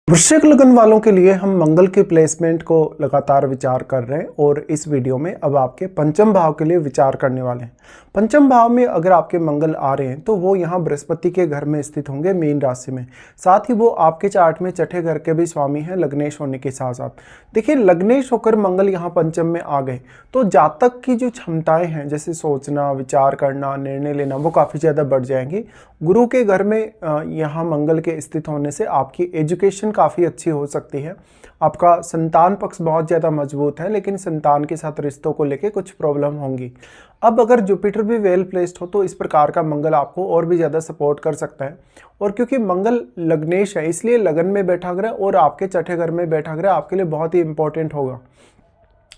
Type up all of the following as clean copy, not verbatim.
वृश्चिक लगन वालों के लिए हम मंगल के प्लेसमेंट को लगातार विचार कर रहे हैं और इस वीडियो में अब आपके पंचम भाव के लिए विचार करने वाले हैं। पंचम भाव में अगर आपके मंगल आ रहे हैं तो वो यहाँ बृहस्पति के घर में स्थित होंगे, मीन राशि में। साथ ही वो आपके चार्ट में छठे घर के भी स्वामी हैं, लग्नेश होने के साथ साथ। देखिए, लग्नेश होकर मंगल यहाँ पंचम में आ गए तो जातक की जो क्षमताएं हैं, जैसे सोचना, विचार करना, निर्णय लेना, वो काफ़ी ज़्यादा बढ़ जाएंगी। गुरु के घर में यहाँ मंगल के स्थित होने से आपकी एजुकेशन काफ़ी अच्छी हो सकती है। आपका संतान पक्ष बहुत ज़्यादा मजबूत है, लेकिन संतान के साथ रिश्तों को लेके कुछ प्रॉब्लम होंगी। अब अगर जुपिटर भी वेल प्लेस्ड हो तो इस प्रकार का मंगल आपको और भी ज़्यादा सपोर्ट कर सकता है। और क्योंकि मंगल लग्नेश है, इसलिए लगन में बैठा ग्रह और आपके छठे घर में बैठा ग्रह आपके लिए बहुत ही इंपॉर्टेंट होगा।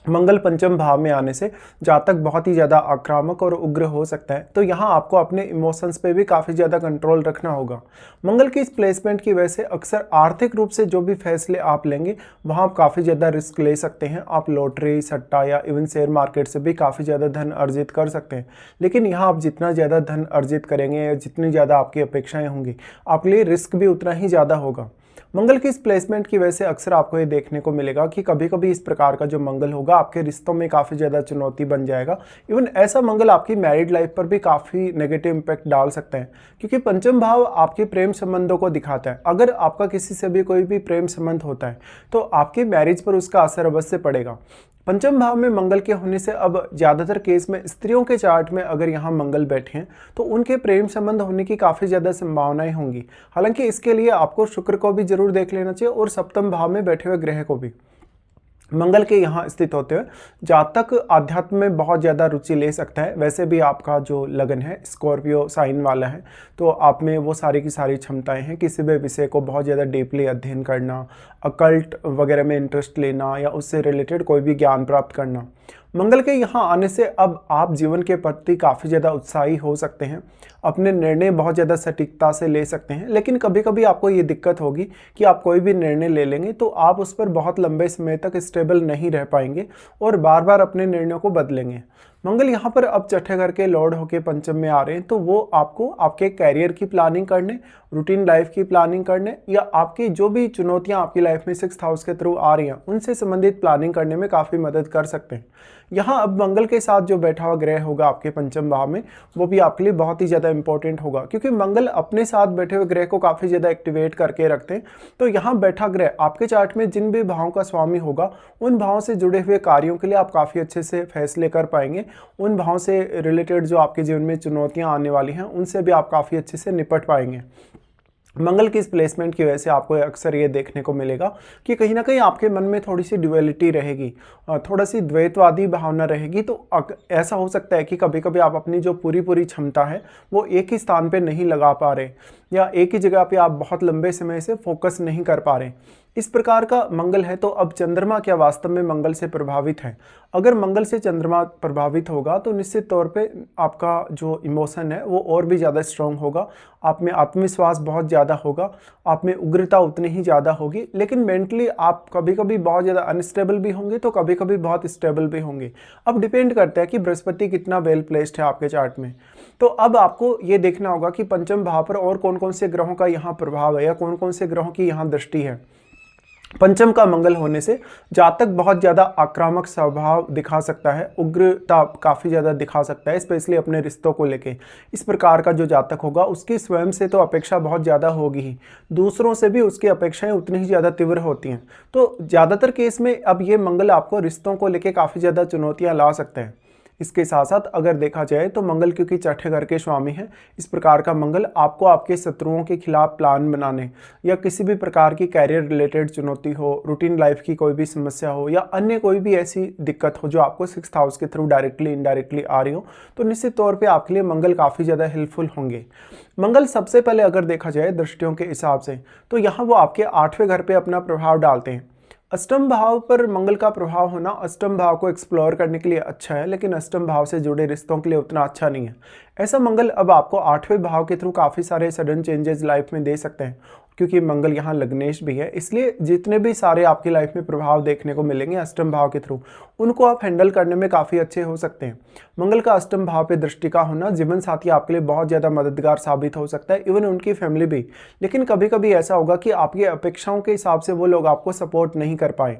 मंगल पंचम भाव में आने से जातक बहुत ही ज़्यादा आक्रामक और उग्र हो सकता है, तो यहाँ आपको अपने इमोशंस पे भी काफ़ी ज़्यादा कंट्रोल रखना होगा। मंगल की इस प्लेसमेंट की वजह से अक्सर आर्थिक रूप से जो भी फैसले आप लेंगे वहाँ आप काफ़ी ज़्यादा रिस्क ले सकते हैं। आप लॉटरी, सट्टा या इवन शेयर मार्केट से भी काफ़ी ज़्यादा धन अर्जित कर सकते हैं, लेकिन यहाँ आप जितना ज़्यादा धन अर्जित करेंगे या जितनी ज़्यादा आपकी अपेक्षाएँ होंगी, आपके लिए रिस्क भी उतना ही ज़्यादा होगा। मंगल की इस प्लेसमेंट की वजह से अक्सर आपको ये देखने को मिलेगा कि कभी कभी इस प्रकार का जो मंगल होगा आपके रिश्तों में काफ़ी ज़्यादा चुनौती बन जाएगा। इवन ऐसा मंगल आपकी मैरिड लाइफ पर भी काफ़ी नेगेटिव इम्पैक्ट डाल सकते हैं, क्योंकि पंचम भाव आपके प्रेम संबंधों को दिखाता है। अगर आपका किसी से भी कोई भी प्रेम संबंध होता है तो आपकी मैरिज पर उसका असर अवश्य पड़ेगा। पंचम भाव में मंगल के होने से अब ज़्यादातर केस में स्त्रियों के चार्ट में अगर यहाँ मंगल बैठे हैं तो उनके प्रेम संबंध होने की काफ़ी ज़्यादा संभावनाएं होंगी। हालांकि इसके लिए आपको शुक्र को भी जरूर देख लेना चाहिए और सप्तम भाव में बैठे हुए ग्रह को भी। मंगल के यहाँ स्थित होते हुए जातक आध्यात्म में बहुत ज़्यादा रुचि ले सकता है। वैसे भी आपका जो लगन है स्कॉर्पियो साइन वाला है, तो आप में वो सारी की सारी क्षमताएं हैं। किसी भी विषय को बहुत ज़्यादा डीपली अध्ययन करना, अकल्ट वगैरह में इंटरेस्ट लेना या उससे रिलेटेड कोई भी ज्ञान प्राप्त करना। मंगल के यहाँ आने से अब आप जीवन के प्रति काफ़ी ज़्यादा उत्साही हो सकते हैं। अपने निर्णय बहुत ज़्यादा सटीकता से ले सकते हैं, लेकिन कभी कभी आपको ये दिक्कत होगी कि आप कोई भी निर्णय ले लेंगे तो आप उस पर बहुत लंबे समय तक स्टेबल नहीं रह पाएंगे और बार बार अपने निर्णयों को बदलेंगे। मंगल यहाँ पर अब छठे घर के लॉर्ड होके पंचम में आ रहे हैं, तो वो आपको आपके कैरियर की प्लानिंग करने, रूटीन लाइफ की प्लानिंग करने या आपकी जो भी चुनौतियाँ आपकी लाइफ में 6th हाउस के थ्रू आ रही हैं उनसे संबंधित प्लानिंग करने में काफ़ी मदद कर सकते हैं। यहाँ अब मंगल के साथ जो बैठा हुआ ग्रह होगा आपके पंचम भाव में, वो भी आपके लिए बहुत ही ज़्यादा इंपॉर्टेंट होगा, क्योंकि मंगल अपने साथ बैठे हुए ग्रह को काफ़ी ज़्यादा एक्टिवेट करके रखते हैं। तो यहाँ बैठा ग्रह आपके चार्ट में जिन भी भावों का स्वामी होगा उन भावों से जुड़े हुए कार्यों के लिए आप काफ़ी अच्छे से फैसले कर पाएंगे। उन भावों से रिलेटेड जो आपके जीवन में चुनौतियाँ आने वाली हैं उनसे भी आप काफ़ी अच्छे से निपट पाएंगे। मंगल की इस प्लेसमेंट की वजह से आपको अक्सर ये देखने को मिलेगा कि कहीं ना कहीं आपके मन में थोड़ी सी ड्युअलिटी रहेगी, थोड़ा सी द्वैतवादी भावना रहेगी। तो ऐसा हो सकता है कि कभी कभी आप अपनी जो पूरी क्षमता है वो एक ही स्थान पे नहीं लगा पा रहे या एक ही जगह पे आप बहुत लंबे समय से फोकस नहीं कर पा रहे। इस प्रकार का मंगल है। तो अब चंद्रमा क्या वास्तव में मंगल से प्रभावित है? अगर मंगल से चंद्रमा प्रभावित होगा तो निश्चित तौर पे आपका जो इमोशन है वो और भी ज़्यादा स्ट्रांग होगा, आप में आत्मविश्वास बहुत ज़्यादा होगा, आप में उग्रता उतनी ही ज़्यादा होगी, लेकिन मेंटली आप कभी कभी बहुत ज़्यादा अनस्टेबल भी होंगे तो कभी कभी बहुत स्टेबल भी होंगे। अब डिपेंड करता है कि बृहस्पति कितना वेल प्लेस्ड है आपके चार्ट में। तो अब आपको ये देखना होगा कि पंचम भाव पर और कौन कौन से ग्रहों का यहाँ प्रभाव है या कौन कौन से ग्रहों की यहाँ दृष्टि है। पंचम का मंगल होने से जातक बहुत ज़्यादा आक्रामक स्वभाव दिखा सकता है, उग्रता काफ़ी ज़्यादा दिखा सकता है, स्पेशली अपने रिश्तों को लेके। इस प्रकार का जो जातक होगा उसकी स्वयं से तो अपेक्षा बहुत ज़्यादा होगी ही, दूसरों से भी उसकी अपेक्षाएं उतनी ही ज़्यादा तीव्र होती हैं। तो ज़्यादातर केस में अब ये मंगल आपको रिश्तों को लेके काफ़ी ज़्यादा चुनौतियाँ ला सकते हैं। इसके साथ साथ अगर देखा जाए तो मंगल क्योंकि छठे घर के स्वामी हैं, इस प्रकार का मंगल आपको आपके शत्रुओं के खिलाफ प्लान बनाने या किसी भी प्रकार की कैरियर रिलेटेड चुनौती हो, रूटीन लाइफ की कोई भी समस्या हो या अन्य कोई भी ऐसी दिक्कत हो जो आपको 6th हाउस के थ्रू डायरेक्टली इनडायरेक्टली आ रही हो, तो निश्चित तौर पे आपके लिए मंगल काफ़ी ज़्यादा हेल्पफुल होंगे। मंगल सबसे पहले अगर देखा जाए दृष्टियों के हिसाब से तो यहाँ वो आपके 8वें घर पर अपना प्रभाव डालते हैं। अष्टम भाव पर मंगल का प्रभाव होना अष्टम भाव को एक्सप्लोर करने के लिए अच्छा है, लेकिन अष्टम भाव से जुड़े रिश्तों के लिए उतना अच्छा नहीं है। ऐसा मंगल अब आपको 8वें भाव के थ्रू काफ़ी सारे सडन चेंजेस लाइफ में दे सकते हैं, क्योंकि मंगल यहाँ लग्नेश भी है, इसलिए जितने भी सारे आपकी लाइफ में प्रभाव देखने को मिलेंगे अष्टम भाव के थ्रू, उनको आप हैंडल करने में काफ़ी अच्छे हो सकते हैं। मंगल का अष्टम भाव पे दृष्टि का होना जीवन साथी आपके लिए बहुत ज़्यादा मददगार साबित हो सकता है, इवन उनकी फैमिली भी। लेकिन कभी कभी ऐसा होगा कि आपकी अपेक्षाओं के हिसाब से वो लोग आपको सपोर्ट नहीं कर पाए।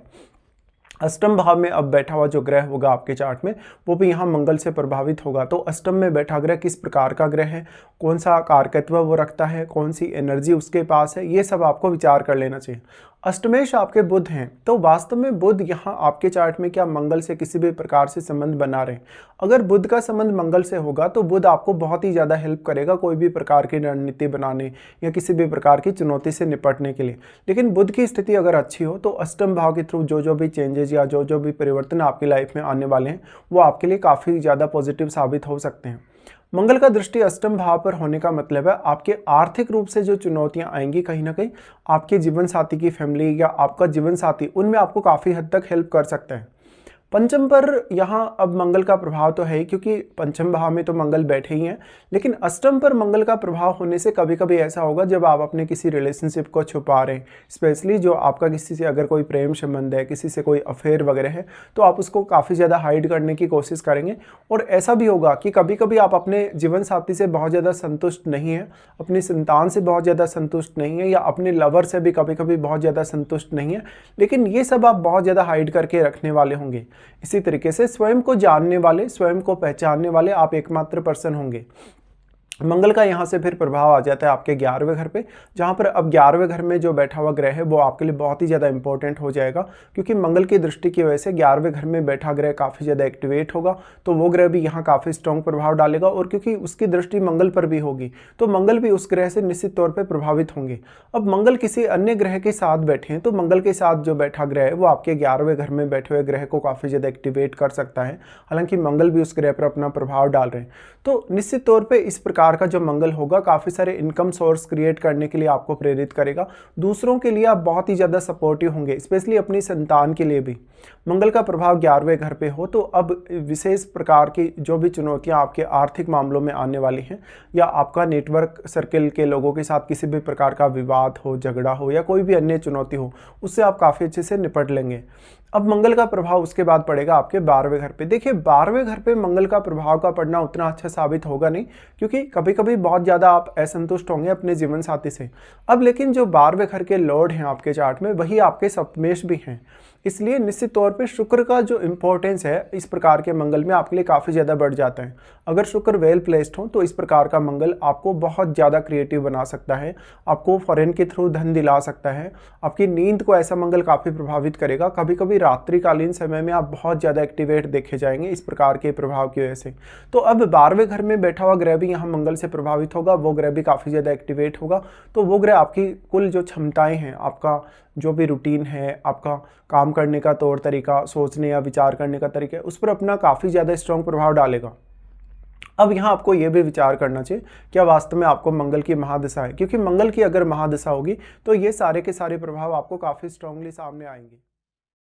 अष्टम भाव में अब बैठा हुआ जो ग्रह होगा आपके चार्ट में, वो भी यहाँ मंगल से प्रभावित होगा। तो अष्टम में बैठा ग्रह किस प्रकार का ग्रह है, कौन सा कारकत्व वो रखता है, कौन सी एनर्जी उसके पास है, ये सब आपको विचार कर लेना चाहिए। अष्टमेश आपके बुध हैं, तो वास्तव में बुध यहाँ आपके चार्ट में क्या मंगल से किसी भी प्रकार से संबंध बना रहे हैं। अगर बुध का संबंध मंगल से होगा तो बुध आपको बहुत ही ज़्यादा हेल्प करेगा कोई भी प्रकार की रणनीति बनाने या किसी भी प्रकार की चुनौती से निपटने के लिए। लेकिन बुध की स्थिति अगर अच्छी हो तो अष्टम भाव के थ्रू जो भी चेंजेस या जो भी परिवर्तन आपकी लाइफ में आने वाले हैं वो आपके लिए काफ़ी ज़्यादा पॉजिटिव साबित हो सकते हैं। मंगल का दृष्टि अष्टम भाव पर होने का मतलब है आपके आर्थिक रूप से जो चुनौतियां आएंगी, कहीं ना कहीं आपके जीवन साथी की फैमिली या आपका जीवन साथी उनमें आपको काफ़ी हद तक हेल्प कर सकता है। पंचम पर यहाँ अब मंगल का प्रभाव तो है ही, क्योंकि पंचम भाव में तो मंगल बैठे ही हैं, लेकिन अष्टम पर मंगल का प्रभाव होने से कभी कभी ऐसा होगा जब आप अपने किसी रिलेशनशिप को छुपा रहे हैं, स्पेशली जो आपका किसी से अगर कोई प्रेम संबंध है, किसी से कोई अफेयर वगैरह है, तो आप उसको काफ़ी ज़्यादा हाइड करने की कोशिश करेंगे। और ऐसा भी होगा कि कभी कभी आप अपने जीवन साथी से बहुत ज़्यादा संतुष्ट नहीं है, अपनी संतान से बहुत ज़्यादा संतुष्ट नहीं है, या अपने लवर से भी कभी कभी बहुत ज़्यादा संतुष्ट नहीं है, लेकिन ये सब आप बहुत ज़्यादा हाइड करके रखने वाले होंगे। इसी तरीके से स्वयं को जानने वाले, स्वयं को पहचानने वाले आप एकमात्र पर्सन होंगे। मंगल का यहाँ से फिर प्रभाव आ जाता है आपके 11वें घर पे, जहाँ पर अब 11वें घर में जो बैठा हुआ ग्रह है वो आपके लिए बहुत ही ज़्यादा इंपॉर्टेंट हो जाएगा, क्योंकि मंगल की दृष्टि की वजह से 11वें घर में बैठा ग्रह काफ़ी ज़्यादा एक्टिवेट होगा, तो वो ग्रह भी यहाँ काफ़ी स्ट्रॉन्ग प्रभाव डालेगा। और क्योंकि उसकी दृष्टि मंगल पर भी होगी तो मंगल भी उस ग्रह से निश्चित तौर पर प्रभावित होंगे। अब मंगल किसी अन्य ग्रह के साथ बैठे हैं तो मंगल के साथ जो बैठा ग्रह है वो आपके 11वें घर में बैठे हुए ग्रह को काफ़ी ज़्यादा एक्टिवेट कर सकता है, हालांकि मंगल भी उस ग्रह पर अपना प्रभाव डाल रहे हैं। तो निश्चित तौर पे इस प्रकार का जो मंगल होगा काफ़ी सारे इनकम सोर्स क्रिएट करने के लिए आपको प्रेरित करेगा। दूसरों के लिए आप बहुत ही ज़्यादा सपोर्टिव होंगे, स्पेशली अपनी संतान के लिए भी। मंगल का प्रभाव 11वें घर पे हो तो अब विशेष प्रकार की जो भी चुनौतियां आपके आर्थिक मामलों में आने वाली हैं, या आपका नेटवर्क सर्किल के लोगों के साथ किसी भी प्रकार का विवाद हो, झगड़ा हो, या कोई भी अन्य चुनौती हो, उससे आप काफ़ी अच्छे से निपट लेंगे। अब मंगल का प्रभाव उसके बाद पड़ेगा आपके 12वें घर पे। देखिए 12वें घर पे मंगल का प्रभाव का पड़ना उतना अच्छा साबित होगा नहीं, क्योंकि कभी कभी बहुत ज़्यादा आप असंतुष्ट होंगे अपने जीवन साथी से। अब लेकिन जो 12वें घर के लॉर्ड हैं आपके चार्ट में वही आपके सप्तमेश भी हैं, इसलिए निश्चित तौर पे शुक्र का जो इंपॉर्टेंस है इस प्रकार के मंगल में आपके लिए काफ़ी ज़्यादा बढ़ जाता है। अगर शुक्र वेल प्लेस्ड हो तो इस प्रकार का मंगल आपको बहुत ज़्यादा क्रिएटिव बना सकता है, आपको फॉरेन के थ्रू धन दिला सकता है, आपकी नींद को ऐसा मंगल काफ़ी प्रभावित करेगा। कभी कभी रात्रिकालीन समय में आप बहुत ज़्यादा एक्टिवेट देखे जाएंगे इस प्रकार के प्रभाव की वजह से। तो अब 12वें घर में बैठा हुआ ग्रह भी यहाँ मंगल से प्रभावित होगा, वो ग्रह भी काफ़ी ज़्यादा एक्टिवेट होगा। तो वो ग्रह आपकी कुल जो क्षमताएँ हैं, आपका जो भी रूटीन है, आपका काम करने का तौर तरीका, सोचने या विचार करने का तरीका है, उस पर अपना काफ़ी ज़्यादा स्ट्रॉन्ग प्रभाव डालेगा। अब यहाँ आपको ये भी विचार करना चाहिए क्या वास्तव में आपको मंगल की महादशा है, क्योंकि मंगल की अगर महादशा होगी तो ये सारे के सारे प्रभाव आपको काफ़ी स्ट्रांगली सामने आएंगे।